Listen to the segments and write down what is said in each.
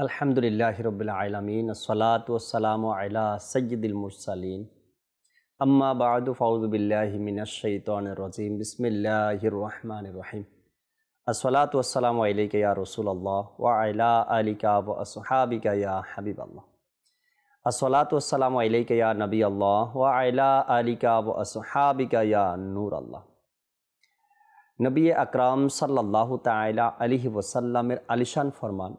আলহামদুলিল্লাহি রাব্বিল আলামিন আসসালাতু ওয়াসসালামু আলা সাইয়্যিদিল মুরসালিন আম্মা বা'দু ফাউযু বিল্লাহি মিনাশ শাইতানির রাজীম বিসমিল্লাহির রহমানির রহিম আসসালাতু ওয়াসসালামু আলাইকা ইয়া রাসূলুল্লাহ ওয়া আলা আলিকা ওয়া আসহাবিকা ইয়া হাবিবাল্লাহ আসসালাতু ওয়াসসালামু আলাইকা ইয়া নবিয়াল্লাহ ওয়া আলা আলিকা ওয়া আসহাবিকা ইয়া নূরাল্লাহ। নবী আকরাম সাল্লাল্লাহু তাআলা আলাইহি ওয়াসাল্লামের আলিশান ফরমান,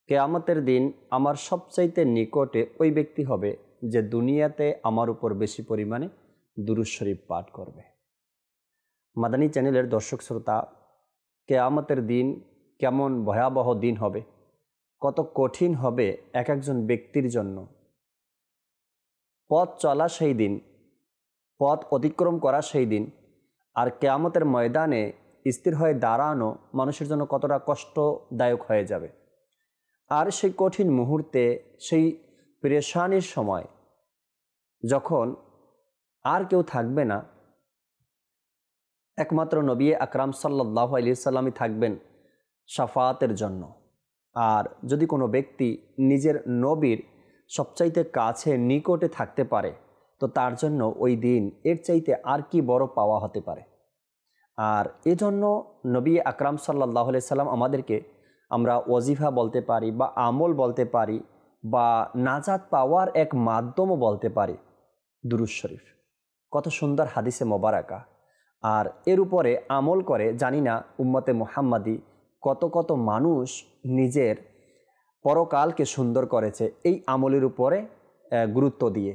কিয়ামতের দিন আমার সবচাইতে নিকটে ওই ব্যক্তি হবে যে দুনিয়াতে আমার উপর বেশি পরিমাণে দুরূদ শরীফ পাঠ করবে। মাদানী চ্যানেলের দর্শক শ্রোতা, কিয়ামতের দিন কেমন ভয়াবহ দিন হবে, কত কঠিন হবে এক একজন ব্যক্তির জন্য। পথ চলা সেই দিন, পথ অতিক্রম করা সেই দিন, আর কিয়ামতের ময়দানে স্থির হয়ে দাঁড়ানো মানুষের জন্য কতটা কষ্টদায়ক হয়ে যাবে। আর সেই কঠিন মুহূর্তে, সেই পেরেশানির সময় যখন আর কেউ থাকবে না, একমাত্র নবী আকরাম সাল্লাল্লাহু আলাইহি সাল্লামই থাকবেন শাফাআতের জন্য। আর যদি কোনো ব্যক্তি নিজের নবীর সবচাইতে কাছে নিকটে থাকতে পারে, তো তার জন্য ওই দিন এর চাইতে আর কি বড় পাওয়া হতে পারে। আর এজন্য নবী আকরাম সাল্লাল্লাহু আলাইহি সাল্লাম আমাদেরকে, আমরা ওয়াজিফা বলতে পারি বা আমল বলতে পারি বা নাজাত পাওয়ার এক মাধ্যমও বলতে পারি দুরূদ শরীফ। কত সুন্দর হাদিসে মোবারকা। আর এর উপরে আমল করে জানি না উম্মতে মুহাম্মাদি কত কত মানুষ নিজের পরকালকে সুন্দর করেছে এই আমলের উপরে গুরুত্ব দিয়ে।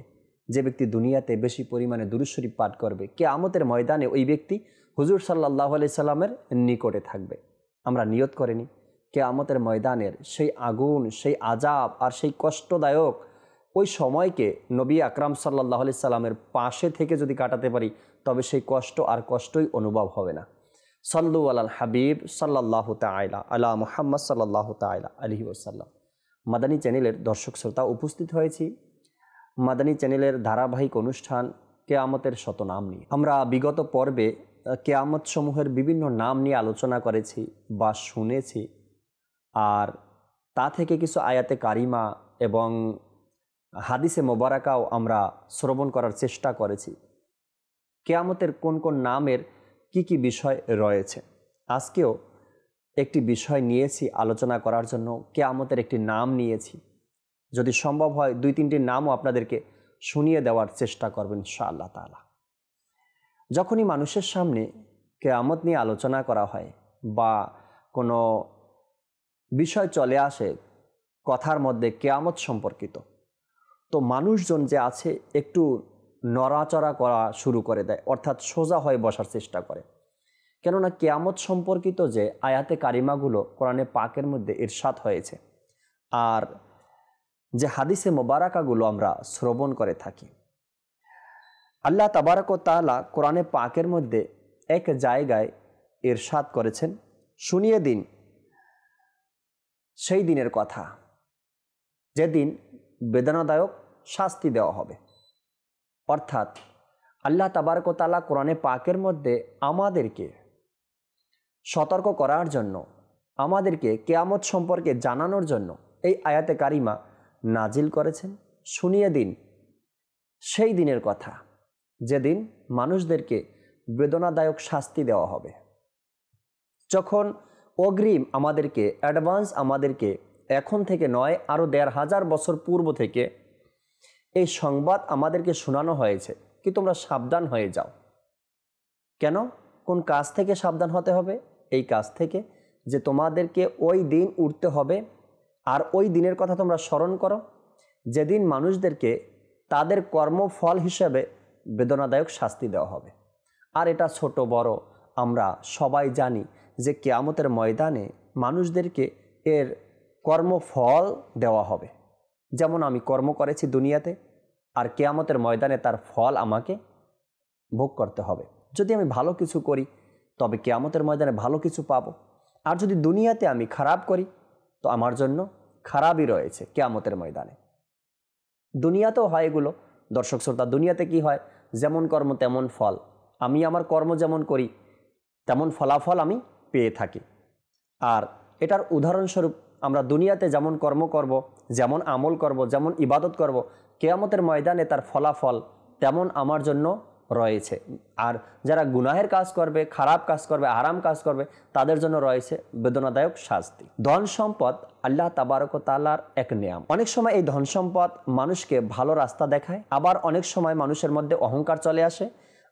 যে ব্যক্তি দুনিয়াতে বেশি পরিমাণে দুরূদ শরীফ পাঠ করবে, কিয়ামতের ময়দানে ওই ব্যক্তি হুজুর সাল্লাল্লাহু আলাইহি সাল্লামের নিকটে থাকবে। আমরা নিয়ত করিনি কিয়ামতের ময়দানের সেই আগুন, সেই আযাব আর সেই কষ্টদায়ক ওই সময়কে নবী আকরাম সাল্লাল্লাহু আলাইহি সাল্লামের পাশে থেকে যদি কাটাতে পারি, তবে সেই কষ্ট আর কষ্টই অনুভব হবে না। সাল্লু আলাল হাবিব সাল্লাল্লাহু তাআলা আলা মুহাম্মদ সাল্লাল্লাহু তাআলা আলাইহি ওয়াসাল্লাম। মাদানী চ্যানেলের দর্শক শ্রোতা, উপস্থিত হয়েছি মাদানী চ্যানেলের ধারাবাহিক অনুষ্ঠান কিয়ামতের শত নাম নিয়ে। আমরা বিগত পর্বে কিয়ামত সমূহের বিভিন্ন নাম নিয়ে আলোচনা করেছি বা শুনেছি, আর তা থেকে কিছু আয়াতে কারিমা এবং হাদিসে মোবারকাও আমরা শ্রবণ করার চেষ্টা করেছি। কিয়ামতের কোন কোন নামের কি কি বিষয় রয়েছে, আজকেও একটি বিষয় নিয়েছি আলোচনা করার জন্য। কিয়ামতের একটি নাম নিয়েছি, যদি সম্ভব হয় 2-3টি নামও আপনাদেরকে শুনিয়ে দেওয়ার চেষ্টা করবেন ইনশাআল্লাহ তাআলা। যখনই মানুষের সামনে কিয়ামত নিয়ে আলোচনা করা হয় বা কোনো বিষয় চলে আসে কথার মধ্যে কিয়ামত সম্পর্কিত, তো মানুষজন যে আছে একটু নড়াচড়া করা শুরু করে দেয়, অর্থাৎ সোজা হয়ে বসার চেষ্টা করে। কেননা কিয়ামত সম্পর্কিত যে আয়াতে কারিমাগুলো কোরআনে পাকের মধ্যে ইরশাদ হয়েছে, আর যে হাদিসে মোবারকাগুলো আমরা শ্রবণ করে থাকি, আল্লাহ তাবারক ওয়া তাআলা কোরআনে পাকের মধ্যে এক জায়গায় ইরশাদ করেছেন, শুনিয়ে দিন সেই দিনের কথা যেদিন বেদনাদায়ক শাস্তি দেওয়া হবে। অর্থাৎ আল্লাহ তাবারক ওয়া তাআলা কোরআনে পাকের মধ্যে আমাদেরকে সতর্ক করার জন্য, আমাদেরকে কিয়ামত সম্পর্কে জানানোর জন্য এই আয়াতে কারিমা নাজিল করেছেন। শুনিয়ে দিন সেই দিনের কথা যেদিন মানুষদেরকে বেদনাদায়ক শাস্তি দেওয়া হবে। যখন অগ্রিম আমাদেরকে, অ্যাডভান্স আমাদেরকে এখন থেকে নয়, আরও ১৫০০ বছর পূর্ব থেকে এই সংবাদ আমাদেরকে শোনানো হয়েছে কি তোমরা সাবধান হয়ে যাও। কেন? কোন কাজ থেকে সাবধান হতে হবে? এই কাজ থেকে যে তোমাদেরকে ওই দিন উঠতে হবে, আর ওই দিনের কথা তোমরা স্মরণ করো যেদিন মানুষদেরকে তাদের কর্মফল হিসেবে বেদনাদায়ক শাস্তি দেওয়া হবে। আর এটা ছোট বড় আমরা সবাই জানি যে কিয়ামতের ময়দানে মানুষদেরকে এর কর্মফল দেওয়া হবে। যেমন আমি কর্ম করেছি দুনিয়াতে, আর কিয়ামতের ময়দানে তার ফল আমাকে ভোগ করতে হবে। যদি আমি ভালো কিছু করি তবে কিয়ামতের ময়দানে ভালো কিছু পাবো, আর যদি দুনিয়াতে আমি খারাপ করি তো আমার জন্য খারাপই রয়েছে কিয়ামতের ময়দানে। দুনিয়াতেও হয় এগুলো দর্শক শ্রোতা। দুনিয়াতে কি হয়? যেমন কর্ম তেমন ফল। আমি আমার কর্ম যেমন করি তেমন ফলাফল আমি পেয়ে থাকি। আর এটার উদাহরণস্বরূপ আমরা দুনিয়াতে যেমন কর্ম করব, যেমন আমল করব, যেমন ইবাদত করব, কিয়ামতের ময়দানে তার ফলাফল তেমন আমার জন্য রয়েছে। আর যারা গুনাহের কাজ করবে, খারাপ কাজ করবে, হারাম কাজ করবে, তাদের জন্য রয়েছে বেদনাদায়ক শাস্তি। ধন সম্পদ আল্লাহ তাবারক ওয়া তাআলার এক নিয়াম। অনেক সময় এই ধন সম্পদ মানুষকে ভালো রাস্তা দেখায়, আবার অনেক সময় মানুষের মধ্যে অহংকার চলে আসে,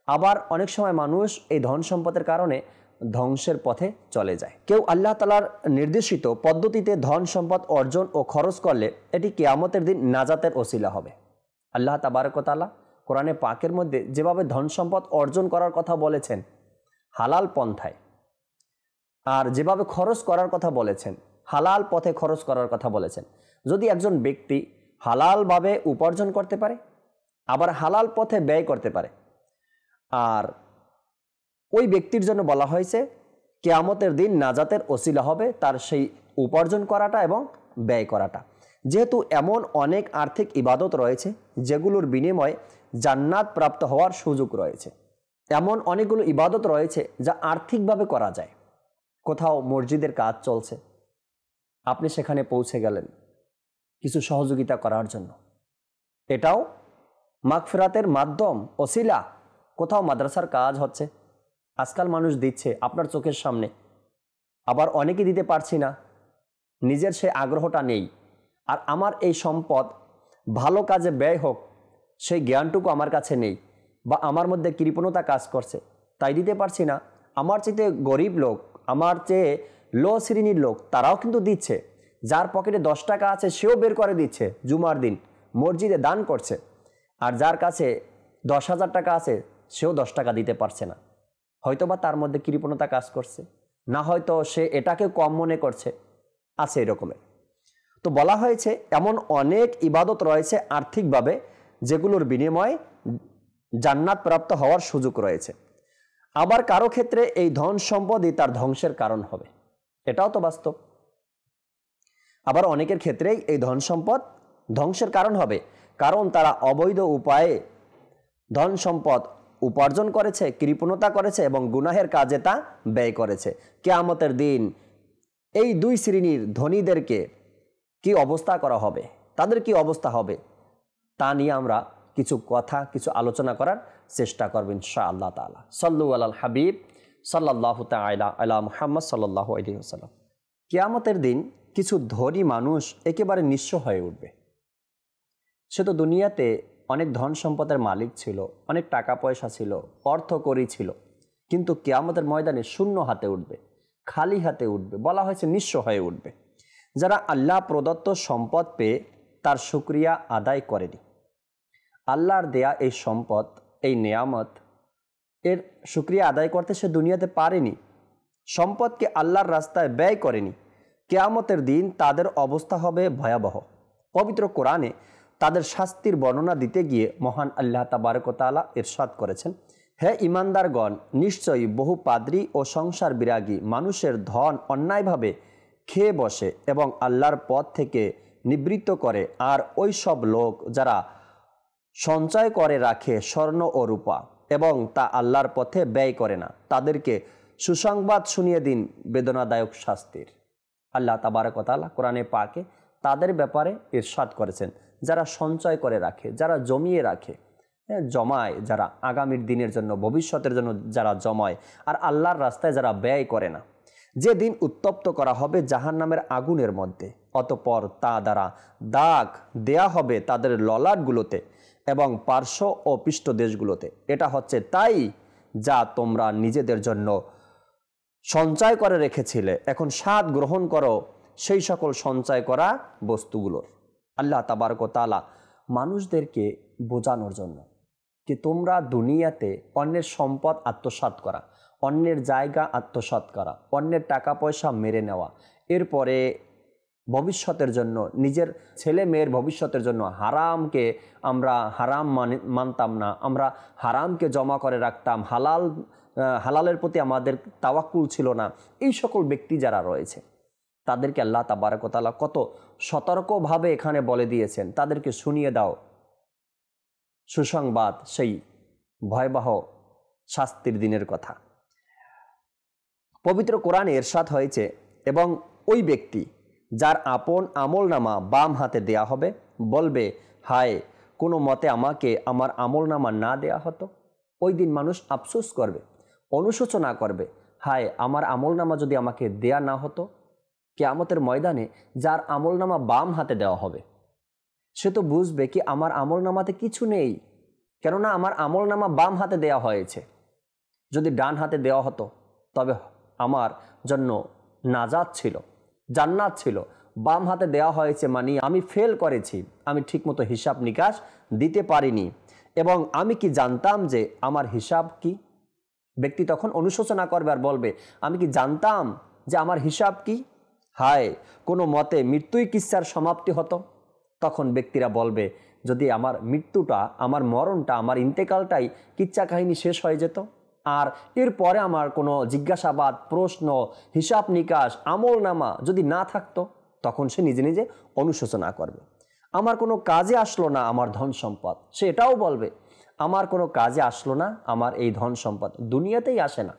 আবার অনেক সময় মানুষ এই ধন সম্পদের কারণে ধ্বংসের পথে চলে যায়। কেউ আল্লাহ তাআলার নির্দেশিত পদ্ধতিতে ধন সম্পদ অর্জন ও খরচ করলে এটি কিয়ামতের দিন নাজাতের ওসিলা হবে। আল্লাহ তাবারক ওয়া তাআলা কোরআনে পাকের মধ্যে যেভাবে ধন সম্পদ অর্জন করার কথা বলেছেন হালাল পন্থায়, আর যেভাবে খরচ করার কথা বলেছেন হালাল পথে খরচ করার কথা বলেছেন। যদি একজন ব্যক্তি হালালভাবে উপার্জন করতে পারে, আবার হালাল পথে ব্যয় করতে পারে, আর ওই ব্যক্তির জন্য বলা হয়েছে কিয়ামতের দিন নাজাতের ওসিলা হবে তার সেই উপার্জন করাটা এবং ব্যয় করাটা। যেহেতু এমন অনেক আর্থিক ইবাদত রয়েছে যেগুলোর বিনিময়ে জান্নাত প্রাপ্ত হওয়ার সুযোগ রয়েছে। এমন অনেকগুলো ইবাদত রয়েছে যা আর্থিকভাবে করা যায়। কোথাও মসজিদের কাজ চলছে, আপনি সেখানে পৌঁছে গেলেন কিছু সহযোগিতা করার জন্য, এটাও মাগফিরাতের মাধ্যম, ওসিলা। কোথাও মাদ্রাসার কাজ হচ্ছে, আজকাল মানুষ দিচ্ছে আপনার চোখের সামনে, আবার অনেকে দিতে পারছি না, নিজের সে আগ্রহটা নেই। আর আমার এই সম্পদ ভালো কাজে ব্যয় হোক সেই জ্ঞানটুকু আমার কাছে নেই, বা আমার মধ্যে কৃপণতা কাজ করছে, তাই দিতে পারছি না। আমার চেয়ে গরিব লোক, আমার চেয়ে লো শ্রেণীর লোক, তারাও কিন্তু দিচ্ছে। যার পকেটে 10 টাকা আছে সেও বের করে দিচ্ছে, জুমার দিন মসজিদে দান করছে। আর যার কাছে 10,000 টাকা আছে সেও 10 টাকা দিতে পারছে না। হয়তোবা তার মধ্যে কৃপণতা কাজ করছে, না হয়তো সে এটাকে কম মনে করছে, আছে এরকমের। তো বলা হয়েছে এমন অনেক ইবাদত রয়েছে আর্থিকভাবে যেগুলোর বিনিময়ে জান্নাত প্রাপ্ত হওয়ার সুযোগ রয়েছে। আবার কারো ক্ষেত্রে এই ধন সম্পদই তার ধ্বংসের কারণ হবে, এটাও তো বাস্তব। আবার অনেকের ক্ষেত্রেই এই ধন সম্পদ ধ্বংসের কারণ হবে, কারণ তারা অবৈধ উপায়ে ধন সম্পদ উপার্জন করেছে, কৃপণতা করেছে এবং গুনাহের কাজে তা ব্যয় করেছে। কিয়ামতের দিন এই দুই শ্রেণীর ধনীদেরকে কি অবস্থা করা হবে, তাদের কি অবস্থা হবে, তা নিয়ে আমরা কিছু কথা, কিছু আলোচনা করার চেষ্টা করব ইনশাআল্লাহ তাআলা। সাল্লু আলাল হাবিব সাল্লাল্লাহু তাআলা আলা মুহাম্মদ সাল্লাল্লাহু আলাইহি ওয়াসাল্লাম। কিয়ামতের দিন কিছু ধনী মানুষ একেবারে নিঃস্ব হয়ে উঠবে। সে তো দুনিয়াতে অনেক ধন সম্পদের মালিক ছিল, অনেক টাকা পয়সা ছিল, অর্থকরী ছিল, কিন্তু কিয়ামতের ময়দানে শূন্য হাতে উঠবে, খালি হাতে উঠবে, বলা হয়েছে নিঃস্ব হয়ে উঠবে। যারা আল্লাহ প্রদত্ত সম্পদ পেয়ে তার শুকরিয়া আদায় করেনি, আল্লাহর দেয়া এই সম্পদ, এই নেয়ামত, এর শুকরিয়া আদায় করতে সে দুনিয়াতে পারেনি, সম্পদকে আল্লাহর রাস্তায় ব্যয় করেনি, কিয়ামতের দিন তাদের অবস্থা হবে ভয়াবহ। পবিত্র কোরআনে তাদের শাস্তির বর্ণনা দিতে গিয়ে মহান আল্লাহ তাবারক ওয়া তাআলা ইরশাদ করেছেন, হে ঈমানদারগণ, নিশ্চয়ই বহু পাদ্রী ও সংসার বিরাগী মানুষের ধন অন্যায়ভাবে খেয়ে বসে এবং আল্লাহর পথ থেকে নিবৃত্ত করে, আর ওই সব লোক যারা সঞ্চয় করে রাখে স্বর্ণ ও রূপা এবং তা আল্লাহর পথে ব্যয় করে না, তাদেরকে সুসংবাদ শুনিয়ে দিন বেদনাদায়ক শাস্তির। আল্লাহ তাবারক ওয়া তাআলা কোরআনে পাকে তাদের ব্যাপারে ইরশাদ করেছেন, যারা সঞ্চয় করে রাখে, যারা জমিয়ে রাখে, জমায়, যারা আগামীর দিনের জন্য, ভবিষ্যতের জন্য যারা জমায়, আর আল্লাহর রাস্তায় যারা ব্যয় করে না, যে দিন উত্তপ্ত করা হবে জাহান্নামের আগুনের মধ্যে, অতঃপর তা দ্বারা দাগ দেয়া হবে তাদের ললাটগুলোতে এবং পার্শ্ব ও পৃষ্ঠদেশগুলোতে। এটা হচ্ছে তাই যা তোমরা নিজেদের জন্য সঞ্চয় করে রেখেছিলে, এখন স্বাদ গ্রহণ করো সেই সকল সঞ্চয় করা বস্তুগুলোর। আল্লাহ তাবারক ওয়া তাআলা মানুষদেরকে বোঝানোর জন্য কি তোমরা দুনিয়াতে অন্যের সম্পদ আত্মসাৎ করা, অন্যের জায়গা আত্মসাৎ করা, অন্যের টাকা পয়সা মেরে নেওয়া, এরপরে ভবিষ্যতের জন্য, নিজের ছেলে মেয়ের ভবিষ্যতের জন্য হারামকে আমরা হারাম মানতাম না, আমরা হারামকে জমা করে রাখতাম, হালালের প্রতি আমাদের তাওয়াক্কুল ছিল না, এই সকল ব্যক্তি যারা রয়েছে তাদেরকে আল্লাহ তাবারক ওয়া তাআলা কত সতর্কভাবে এখানে বলে দিয়েছেন, তাদেরকে শুনিয়ে দাও সুসংবাদ সেই ভয়াবহ শাস্তির দিনের কথা। পবিত্র কোরআনে ইরশাদ হয়েছে, এবং ওই ব্যক্তি যার আপন আমলনামা বাম হাতে দেয়া হবে, বলবে, হায়, কোনো মতে আমাকে আমার আমলনামা না দেয়া হতো। ওই দিন মানুষ আফসোস করবে, অনুশোচনা করবে, হায়, আমার আমলনামা যদি আমাকে দেয়া না হতো। কিয়ামতের ময়দানে যার আমলনামা বাম হাতে দেওয়া হবে, সে তো বুঝবে কি আমার আমলনামাতে কিছু নেই, কেননা আমার আমলনামা বাম হাতে দেওয়া হয়েছে। যদি ডান হাতে দেওয়া হতো তবে আমার জন্য নাজাত ছিল, জান্নাত ছিল। বাম হাতে দেওয়া হয়েছে মানে আমি ফেল করেছি, আমি ঠিকমতো হিসাব নিকাশ দিতে পারিনি, এবং আমি কি জানতাম যে আমার হিসাব কি। ব্যক্তি তখন অনুশোচনা করবে আর বলবে, আমি কি জানতাম যে আমার হিসাব কি। হায়, কোনো মতে মৃত্যুই কিচ্ছার সমাপ্তি হতো। তখন ব্যক্তিরা বলবে, যদি আমার মৃত্যুটা, আমার মরণটা, আমার ইন্তেকালটাই কিচ্ছা কাহিনী শেষ হয়ে যেত, আর এরপরে আমার কোনো জিজ্ঞাসাবাদ, প্রশ্ন, হিসাব নিকাশ, আমলনামা যদি না থাকতো, তখন সে নিজে নিজে অনুশোচনা করবে। আমার কোনো কাজে আসলো না আমার ধন সম্পদ, সে এটাও বলবে, আমার কোনো কাজে আসলো না আমার এই ধন সম্পদ, দুনিয়াতেই আসে না।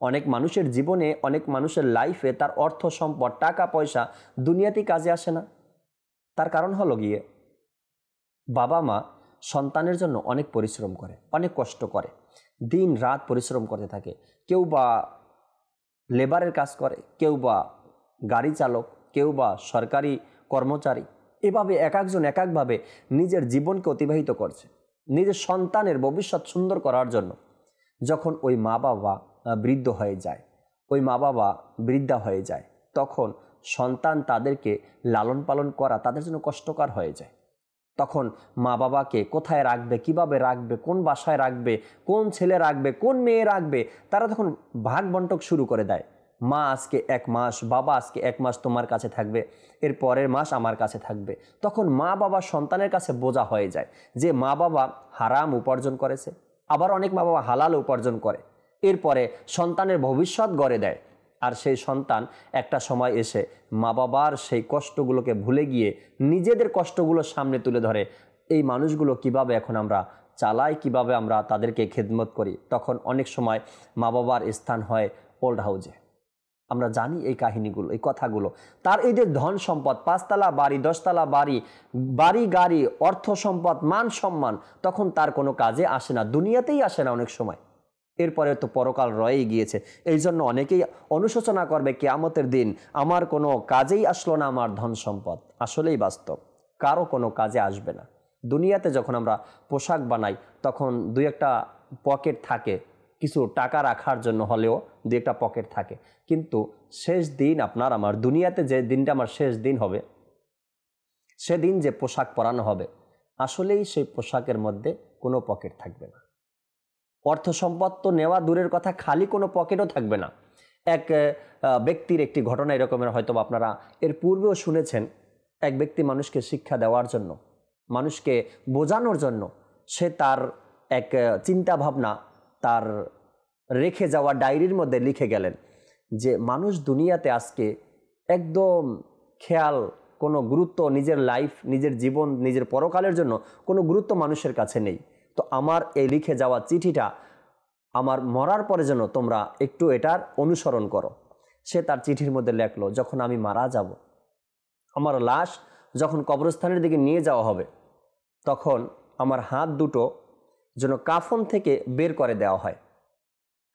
অনেক মানুষের জীবনে, অনেক মানুষের লাইফে তার অর্থ সম্পদ, টাকা পয়সা দুনিয়াতেই কাজে আসে না। তার কারণ হলো গিয়ে, বাবা মা সন্তানের জন্য অনেক পরিশ্রম করে, অনেক কষ্ট করে, দিন রাত পরিশ্রম করতে থাকে। কেউ বা লেবারের কাজ করে, কেউ বা গাড়ি চালক, কেউ বা সরকারি কর্মচারী। এভাবে এক একজন এক একভাবে নিজের জীবনকে অতিবাহিত করছে নিজের সন্তানের ভবিষ্যৎ সুন্দর করার জন্য। যখন ওই মা বাবা বৃদ্ধ হয়ে যায়, ওই মা বাবা বৃদ্ধা হয়ে যায়, তখন সন্তান তাদেরকে লালন পালন করা তাদের জন্য কষ্টকর হয়ে যায়। তখন মা বাবাকে কোথায় রাখবে, কিভাবে রাখবে, কোন বাসায় রাখবে, কোন ছেলে রাখবে, কোন মেয়ে রাখবে, তারা তখন ভাগ বন্টক শুরু করে দেয়। মা আজকে 1 মাস, বাবা আজকে 1 মাস তোমার কাছে থাকবে, এর পরের মাস আমার কাছে থাকবে। তখন মা বাবা সন্তানের কাছে বোঝা হয়ে যায় যে মা বাবা হারাম উপার্জন করেছে, আবার অনেক মা বাবা হালাল উপার্জন করে। এরপরে সন্তানের ভবিষ্যৎ গড়ে দেয়, আর সেই সন্তান একটা সময় এসে মা বাবার সেই কষ্টগুলোকে ভুলে গিয়ে নিজেদের কষ্টগুলো সামনে তুলে ধরে। এই মানুষগুলো কিভাবে এখন আমরা চালাই, কিভাবে আমরা তাদেরকে খেদমত করি। তখন অনেক সময় মা বাবার স্থান হয় ওল্ড হাউজে। আমরা জানি এই কাহিনীগুলো, এই কথাগুলো। তার এই যে ধন সম্পদ, 5 তলা বাড়ি, 10 তলা বাড়ি, বাড়ি গাড়ি, অর্থ সম্পদ, মান সম্মান, তখন তার কোনো কাজে আসে না, দুনিয়াতেই আসে না অনেক সময়। এরপরে তো পরকাল রয়েই গিয়েছে। এই জন্য অনেকেই অনুশোচনা করবে, কিয়ামতের দিন আমার কোনো কাজেই আসলো না আমার ধন সম্পদ। আসলেই বাস্তব, কারো কোনো কাজে আসবে না। দুনিয়াতে যখন আমরা পোশাক বানাই, তখন 2-1টা পকেট থাকে, কিছু টাকা রাখার জন্য হলেও 2-1টা পকেট থাকে। কিন্তু শেষ দিন আপনার আমার, দুনিয়াতে যে দিনটা আমার শেষ দিন হবে, সেদিন যে পোশাক পরানো হবে, আসলেই সেই পোশাকের মধ্যে কোনো পকেট থাকবে না। অর্থ সম্পদ তো নেওয়া দূরের কথা, খালি কোনো পকেটও থাকবে না। এক ব্যক্তির একটি ঘটনা এরকমের হয়তো আপনারা এর পূর্বেও শুনেছেন। এক ব্যক্তি মানুষকে শিক্ষা দেওয়ার জন্য, মানুষকে বোঝানোর জন্য সে তার এক চিন্তা ভাবনা তার রেখে যাওয়া ডায়েরির মধ্যে লিখে গেলেন যে মানুষ দুনিয়াতে আজকে একদম খেয়াল, কোনো গুরুত্ব, নিজের লাইফ, নিজের জীবন, নিজের পরকালের জন্য কোনো গুরুত্ব মানুষের কাছে নেই। তো আমার এই লিখে যাওয়া চিঠিটা আমার মরার পরে যেন তোমরা একটু এটার অনুসরণ করো। সে তার চিঠির মধ্যে লেখলো, যখন আমি মারা যাব, আমার লাশ যখন কবরস্থানের দিকে নিয়ে যাওয়া হবে, তখন আমার হাত দুটো যেন কাফন থেকে বের করে দেওয়া হয়,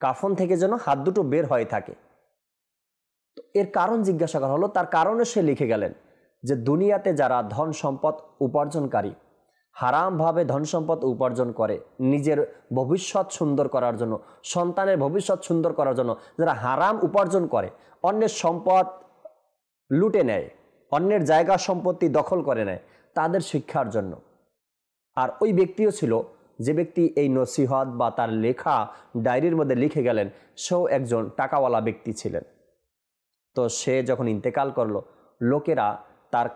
কাফন থেকে যেন হাত দুটো বের হয়ে থাকে। তো এর কারণ জিজ্ঞাসা করা হলো, তার কারণে সে লিখে গেলেন যে দুনিয়াতে যারা ধন সম্পদ উপার্জনকারী, হারামভাবে ধন সম্পদ উপার্জন করে নিজের ভবিষ্যৎ সুন্দর করার জন্য, সন্তানের ভবিষ্যৎ সুন্দর করার জন্য, যারা হারাম উপার্জন করে, অন্যের সম্পদ লুটে নেয়, অন্যের জায়গা সম্পত্তি দখল করে নেয়, তাদের শিক্ষার জন্য। আর ওই ব্যক্তিও ছিল যে ব্যক্তি এই নসিহত বা তার লেখা ডায়েরির মধ্যে লিখে গেলেন, সেও একজন টাকাওয়ালা ব্যক্তি ছিলেন। তো সে যখন ইন্তেকাল করলো, লোকেরা তার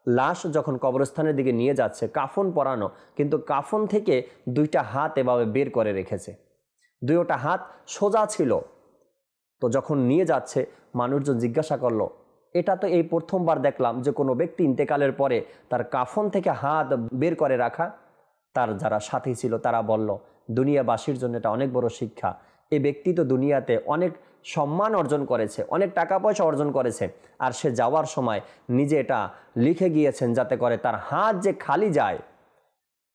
লাশ যখন কবরস্থানের দিকে নিয়ে যাচ্ছে, কাফন পরানো, কিন্তু কাফন থেকে 2টা হাত এভাবে বের করে রেখেছে, 2টা হাত সোজা ছিল। তো যখন নিয়ে যাচ্ছে, মানুষজন জিজ্ঞাসা করলো, এটা তো এই প্রথমবার দেখলাম যে কোনো ব্যক্তি ইন্তেকালের পরে তার কাফন থেকে হাত বের করে রাখা। তার যারা সাথী ছিল তারা বলল, দুনিয়াবাসীর জন্য এটা অনেক বড় শিক্ষা। এই ব্যক্তি তো দুনিয়াতে অনেক সম্মান অর্জন করেছে, অনেক টাকা পয়সা অর্জন করেছে, আর সে যাওয়ার সময় নিজে এটা লিখে গিয়েছেন যাতে করে তার হাত যে খালি যায়,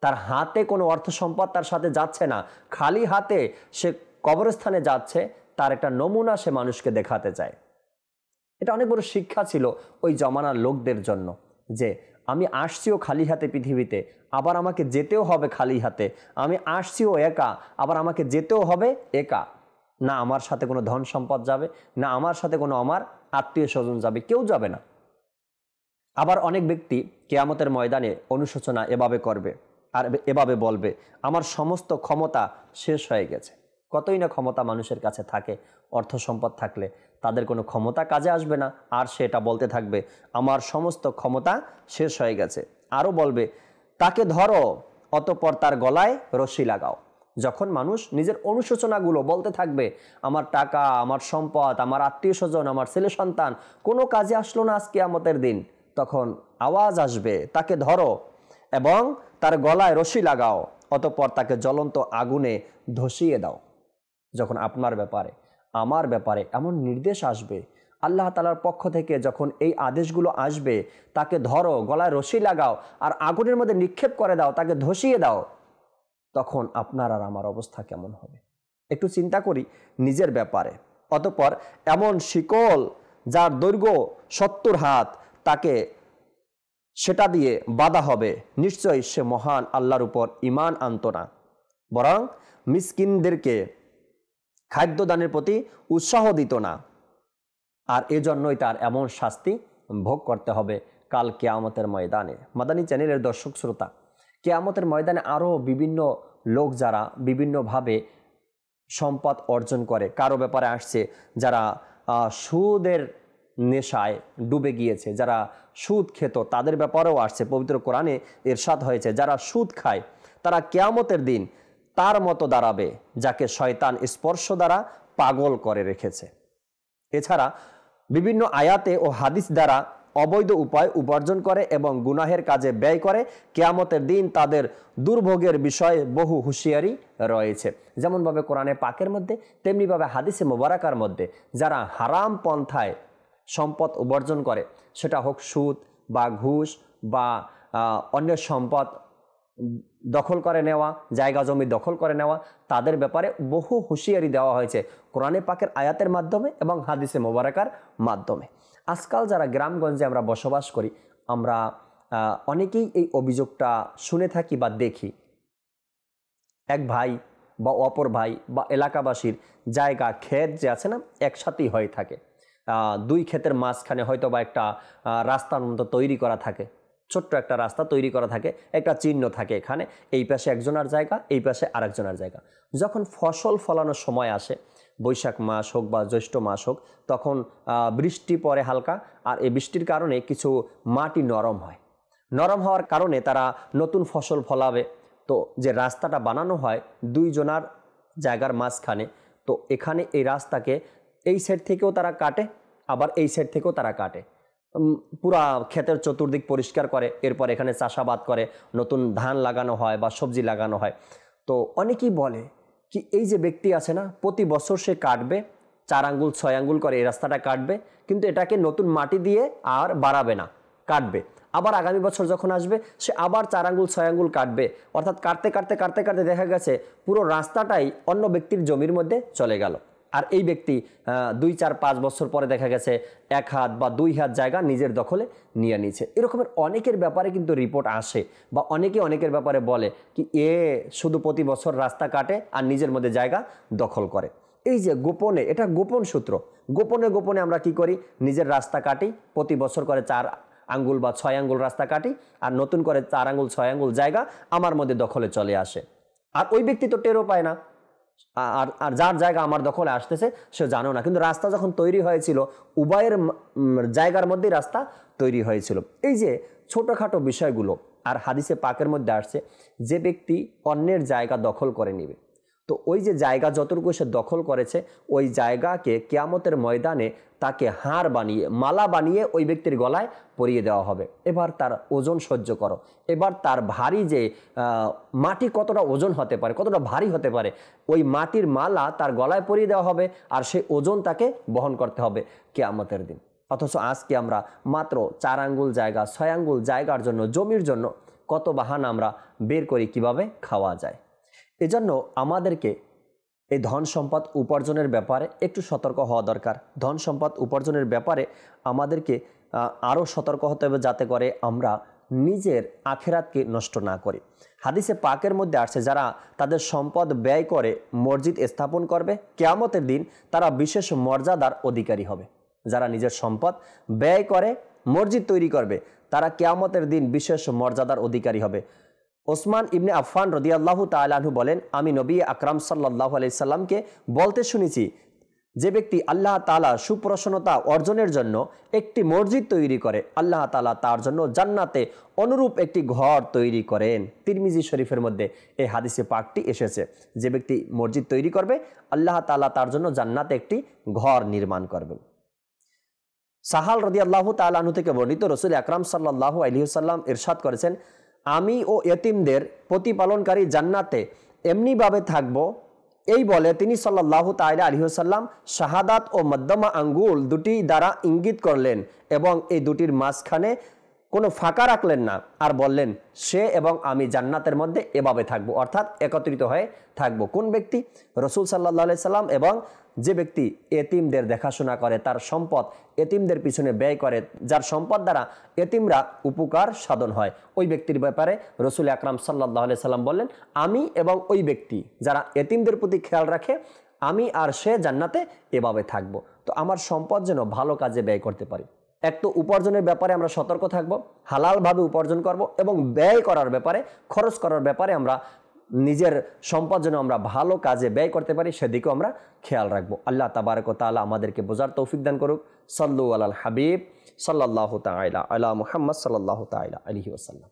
তার হাতে কোনো অর্থ সম্পদ তার সাথে যাচ্ছে না, খালি হাতে সে কবরস্থানে যাচ্ছে, তার একটা নমুনা সে মানুষকে দেখাতে চায়। এটা অনেক বড় শিক্ষা ছিল ওই জমানার লোকদের জন্য, যে আমি আসছিও খালি হাতে পৃথিবীতে, আবার আমাকে যেতেও হবে খালি হাতে। আমি আসছিও একা, আবার আমাকে যেতেও হবে একা। না আমার সাথে কোনো ধন সম্পদ যাবে, না আমার সাথে কোনো আমার আত্মীয় স্বজন যাবে, কেউ যাবে না। আবার অনেক ব্যক্তি কিয়ামতের ময়দানে অনুশোচনা এভাবে করবে আর এভাবে বলবে, আমার সমস্ত ক্ষমতা শেষ হয়ে গেছে। কতই না ক্ষমতা মানুষের কাছে থাকে, অর্থ সম্পদ থাকলে তাদের কোনো ক্ষমতা কাজে আসবে না, আর সে এটা বলতে থাকবে আমার সমস্ত ক্ষমতা শেষ হয়ে গেছে। আরও বলবে, তাকে ধরো, অতঃপর তার গলায় রশি লাগাও। যখন মানুষ নিজের অনুশোচনাগুলো বলতে থাকবে, আমার টাকা, আমার সম্পদ, আমার আত্মীয় স্বজন, আমার ছেলে সন্তান কোনো কাজে আসলো না আজ কিয়ামতের দিন, তখন আওয়াজ আসবে, তাকে ধরো এবং তার গলায় রশি লাগাও, অতঃপর তাকে জ্বলন্ত আগুনে ধসিয়ে দাও। যখন আপনার ব্যাপারে, আমার ব্যাপারে এমন নির্দেশ আসবে আল্লাহ তাআলার পক্ষ থেকে, যখন এই আদেশগুলো আসবে, তাকে ধরো, গলায় রশি লাগাও আর আগুনের মধ্যে নিক্ষেপ করে দাও, তাকে ধসিয়ে দাও, তখন আপনার আর আমার অবস্থা কেমন হবে? একটু চিন্তা করি নিজের ব্যাপারে। অতঃপর এমন শিকল যার দৈর্ঘ্য 70 হাত, তাকে সেটা দিয়ে বাধা হবে। নিশ্চয়ই সে মহান আল্লাহর উপর ঈমান আনত না, বরং মিসকিনদেরকে খাদ্যদানের প্রতি উৎসাহ দিত না, আর এজন্যই তার এমন শাস্তি ভোগ করতে হবে কাল কিয়ামতের ময়দানে। মাদানী চ্যানেলের দর্শক শ্রোতা, কিয়ামতের ময়দানে আরও বিভিন্ন লোক যারা বিভিন্নভাবে সম্পদ অর্জন করে, কারো ব্যাপারে আসছে যারা সুদের নেশায় ডুবে গিয়েছে, যারা সুদ খেত, তাদের ব্যাপারেও আসছে। পবিত্র কোরআনে ইরশাদ হয়েছে, যারা সুদ খায় তারা কিয়ামতের দিন তার মতো দাঁড়াবে যাকে শয়তান স্পর্শ দ্বারা পাগল করে রেখেছে। এছাড়া বিভিন্ন আয়াতে ও হাদিস দ্বারা অবৈধ উপায় উপার্জন করে এবং গুনাহের কাজে ব্যয় করে, কিয়ামতের দিন তাদের দুর্ভোগের বিষয়ে বহু হুঁশিয়ারি রয়েছে। যেমনভাবে কোরআনে পাকের মধ্যে, তেমনিভাবে হাদিসে মোবারকার মধ্যে যারা হারাম পন্থায় সম্পদ উপার্জন করে, সেটা হোক সুদ বা ঘুষ বা অন্যের সম্পদ দখল করে নেওয়া, জায়গা জমি দখল করে নেওয়া, তাদের ব্যাপারে বহু হুঁশিয়ারি দেওয়া হয়েছে কোরআনে পাকের আয়াতের মাধ্যমে এবং হাদিসে মোবারকার মাধ্যমে। আজকাল যারা গ্রামগঞ্জে আমরা বসবাস করি, আমরা অনেকেই এই অভিযোগটা শুনে থাকি বা দেখি। এক ভাই বা অপর ভাই বা এলাকাবাসীর জায়গা, ক্ষেত যে আছে না, একসাথেই হয়ে থাকে। দুই ক্ষেতের মাঝখানে হয়তো বা একটা রাস্তার মতো তৈরি করা থাকে, ছোট্ট একটা রাস্তা তৈরি করা থাকে, একটা চিহ্ন থাকে এখানে, এই পাশে একজনের জায়গা, এই পাশে আরেকজনের জায়গা। যখন ফসল ফলানোর সময় আসে, বৈশাখ মাস হোক বা জ্যৈষ্ঠ মাস হোক, তখন বৃষ্টি পড়ে হালকা, আর এই বৃষ্টির কারণে কিছু মাটি নরম হয়। নরম হওয়ার কারণে তারা নতুন ফসল ফলাবে। তো যে রাস্তাটা বানানো হয় দুইজনার জায়গার মাঝখানে, তো এখানে এই রাস্তাকে এই সাইড থেকেও তারা কাটে, আবার এই সাইড থেকেও তারা কাটে, পুরা ক্ষেতের চতুর্দিক পরিষ্কার করে, এরপর এখানে চাষাবাদ করে, নতুন ধান লাগানো হয় বা সবজি লাগানো হয়। তো অনেকেই বলে কি, এই যে ব্যক্তি আছে না, প্রতি বছর সে কাটবে, 4 আঙ্গুল 6 আঙ্গুল করে এই রাস্তাটা কাটবে, কিন্তু এটাকে নতুন মাটি দিয়ে আর বাড়াবে না, কাটবে। আবার আগামী বছর যখন আসবে সে আবার 4 আঙ্গুল 6 আঙ্গুল কাটবে, অর্থাৎ কাটতে কাটতে কাটতে কাটতে দেখা গেছে পুরো রাস্তাটাই অন্য ব্যক্তির জমির মধ্যে চলে গেল। আর এই ব্যক্তি 2, 4, 5 বছর পরে দেখা গেছে 1 হাত বা 2 হাত জায়গা নিজের দখলে নিয়ে নিয়েছে। এরকমের অনেকের ব্যাপারে কিন্তু রিপোর্ট আসে, বা অনেকের ব্যাপারে বলে কি, শুধু প্রতি বছর রাস্তা কাটে আর নিজের মধ্যে জায়গা দখল করে। এই যে গোপনে, এটা গোপন সূত্র, গোপনে গোপনে আমরা কি করি, নিজের রাস্তা কাটি, প্রতি বছর করে 4 আঙ্গুল বা 6 আঙ্গুল রাস্তা কাটি, আর নতুন করে 4 আঙ্গুল 6 আঙ্গুল জায়গা আমার মধ্যে দখলে চলে আসে। আর ওই ব্যক্তি তো টেরও পায় না, আর যার জায়গা আমার দখলে আসতেছে সে জানো না, কিন্তু রাস্তা যখন তৈরি হয়েছিল উভয়ের জায়গার মধ্যেই রাস্তা তৈরি হয়েছিল। এই যে ছোটখাটো বিষয়গুলো। আর হাদিসে পাকের মধ্যে আসছে, যে ব্যক্তি অন্যের জায়গা দখল করে নিবে, তো তো ওই যে জায়গা যতটুকু সে দখল করেছে ওই জায়গাকে কিয়ামতের ময়দানে তাকে হার বানিয়ে মালা বানিয়ে ওই ব্যক্তির গলায় পরিয়ে দেওয়া হবে। এবার তার ওজন সহ্য করো। এবার তার ভারী যে মাটি কতটা ওজন হতে পারে, কতটা ভারী হতে পারে, ওই মাটির মালা তার গলায় পরিয়ে দেওয়া হবে আর সেই ওজন তাকে বহন করতে হবে কিয়ামতের দিন। অথচ আজকে আমরা মাত্র 4 আঙ্গুল জায়গা 6 আঙ্গুল জায়গার জন্য, জমির জন্য কত বাহানা আমরা বের করি কিভাবে খাওয়া যায়। এজন্য আমাদেরকে এই ধন সম্পদ উপার্জনের ব্যাপারে একটু সতর্ক হওয়া দরকার। ধন সম্পদ উপার্জনের ব্যাপারে আমাদেরকে আরও সতর্ক হতে হবে, যাতে করে আমরা নিজের আখিরাতকে নষ্ট না করি। হাদিসে পাকের মধ্যে আসছে, যারা তাদের সম্পদ ব্যয় করে মসজিদ স্থাপন করবে কিয়ামতের দিন তারা বিশেষ মর্যাদার অধিকারী হবে। যারা নিজের সম্পদ ব্যয় করে মসজিদ তৈরি করবে তারা কিয়ামতের দিন বিশেষ মর্যাদার অধিকারী হবে। ওসমান ইবনে আফফান রাদিয়াল্লাহু তাআলা আনহু বলেন, আমি নবী আকরাম সাল্লাল্লাহু আলাইহি সাল্লামকে বলতে শুনেছি, যে ব্যক্তি আল্লাহ তাআলা সুপ্রসন্নতা অর্জনের জন্য একটি মসজিদ তৈরি করে, আল্লাহ তাআলা তার জন্য জান্নাতে অনুরূপ একটি ঘর তৈরি করেন। তিরমিজি শরীফের মধ্যে এই হাদিসে পাকটি এসেছে। যে ব্যক্তি মসজিদ তৈরি করবে আল্লাহ তাআলা তার জন্য জান্নাতে একটি ঘর নির্মাণ করবেন। সাহাল রাদিয়াল্লাহু তাআলা আনহু থেকে বর্ণিত, রাসূল আকরাম সাল্লাল্লাহু আলাইহি ওয়াসাল্লাম ইরশাদ করেছেন, আমি ও এতিমদের প্রতিপালনকারী জান্নাতে এমনিভাবে থাকব। এই বলে তিনি সাল্লাল্লাহু তাআলা আলাইহি ওয়াসাল্লাম শাহাদাত ও মধ্যমা আঙ্গুল দুটি দ্বারা ইঙ্গিত করলেন এবং এই দুটির মাঝখানে কোনো ফাঁকা রাখলেন না, আর বললেন, সে এবং আমি জান্নাতের মধ্যে এভাবে থাকব, অর্থাৎ একত্রিত হয়ে থাকব। কোন ব্যক্তি? রাসূল সাল্লাল্লাহু আলাইহি সাল্লাম এবং যে ব্যক্তি এতিমদের দেখাশোনা করে, তার সম্পদ এতিমদের পিছনে ব্যয় করে, যার সম্পদ দ্বারা এতিমরা উপকার সাধন হয়, ওই ব্যক্তির ব্যাপারে রাসূল আকরাম সাল্লাল্লাহু আলাইহি সাল্লাম বললেন, আমি এবং ওই ব্যক্তি যারা এতিমদের প্রতি খেয়াল রাখে, আমি আর সে জান্নাতে এভাবে থাকব। তো আমার সম্পদ যেন ভালো কাজে ব্যয় করতে পারি। এক তো উপার্জনের ব্যাপারে আমরা সতর্ক থাকব, হালালভাবে উপার্জন করব, এবং ব্যয় করার ব্যাপারে, খরচ করার ব্যাপারে আমরা নিজের সম্পদ যেন আমরা ভালো কাজে ব্যয় করতে পারি সেদিকেও আমরা খেয়াল রাখবো। আল্লাহ তাবারক ওয়া তাআলা আমাদেরকে বোঝার তৌফিক দান করুক। সাল্লু আলাল হাবিব সাল্লাল্লাহু তাআলা আলা মুহাম্মদ সাল্লাল্লাহু তাআলা আলাইহি ওয়াসাল্লাম।